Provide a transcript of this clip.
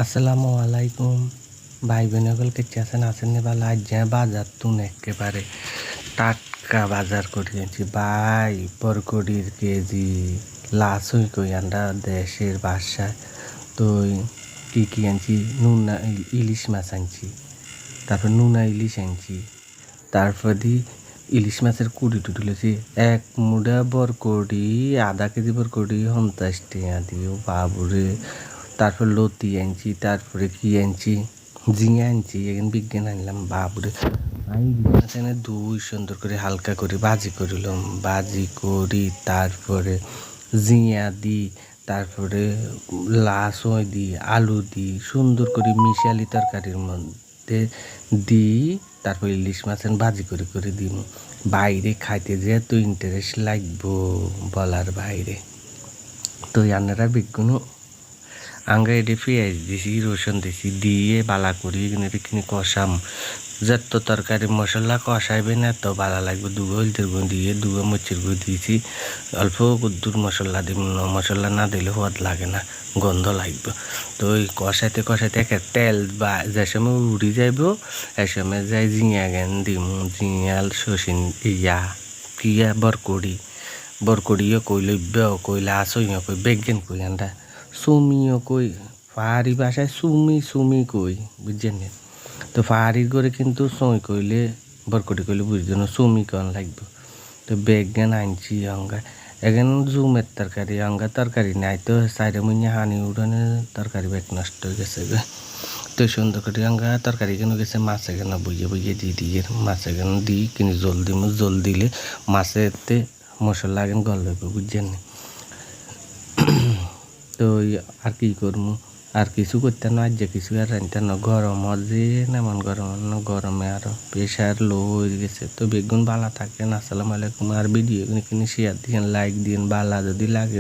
আসসালামু আলাইকুম ভাই বোনগল কেচে আছেন নে বালা আজ বাজার তুন একেবারে টাটকা বাজার করে আনছি ভাই বরকডির কেজি লাশ হই কই আমরা দেশের বাসায় তো কি আনছি নুনা ইলিশ মাছ আনছি তারপর নুনা ইলিশ আনছি তারপর ইলিশ মাছের কুড়ি টুটি লেছি এক মুঠা বরকডি আধা কেজি বরকডি 50 টাকা দিও বাবুরে। তারপর লতি আনছি তারপরে কি আনছি ঝিঙে আনছি এখানে বিজ্ঞান আনলাম বাবুরে। আমি এখানে দুই সুন্দর করে হালকা করে ভাজি করিলাম ভাজি করি তারপরে ঝিঙা দি তারপরে লাসই দি আলু দি সুন্দর করে মিশালি তরকারির মধ্যে দিই তারপর ইলিশ মাছের ভাজি করে করে দিই বাইরে খাইতে যে এত ইন্টারেস্ট লাগবো বলার বাইরে। তো আপনারা বিজ্ঞান আঙ্গা এডে পেঁয়াজ দিছি রসুন দিছি দিয়ে বালা করি এখানে কষাম যত তরকারি মশলা কষাইবে না তো ভালো লাগবে। দুগো হলদের গুঁড়ো দিয়ে দুগো মরিচের গুঁড়ো দিয়েছি অল্প গুদ্দুর মশলা দিব মশলা না দিলে স্বাদ লাগে না গন্ধ লাগবে। তো ওই কষাইতে কষাইতে একটা তেল বা যে সময় উড়ি যাইব এ সময় যাই ঝিঙা জ্ঞান দিম ঝিঙাল শসিন ইয়া কিয়া বরকড়িও কই লইবেও কইলা আসইও কই বেগেন কই আন্ডা সুমিও কই পাহাড়ি ভাষায় সুমি কই বুঝছেন। তো পাহাড়ির করে কিন্তু সই কইলে বরকটি কইলে বুঝছেন সুমি কন লাগবে। তো বেগেন আনছি অঙ্গা এখানে জুমের তরকারি অঙ্গা তরকারি নাই তো সাইডে মুইয়া হানি উড়ানে তরকারি বেগ নষ্ট হয়ে গেছে গে। তো সুন্দর করে অঙ্গা তরকারি কেন গেছে মাছ এখানে বইয়ে দিয়ে মাছ এখানে দিই কিন্তু জল দিলে মাছেতে মশলা এখন গল লাগবে বুঝছেন। তো আর কি করবো আর কিছু করতে না আজ কিছু আর রানতে না গরম যে এমন গরমে আরো প্রেশার লো হয়ে গেছে। তো বেগুন বালা থাকেন। আসসালামু আলাইকুম আর ভিডিও শেয়ার দিন লাইক দিন বালা যদি লাগে।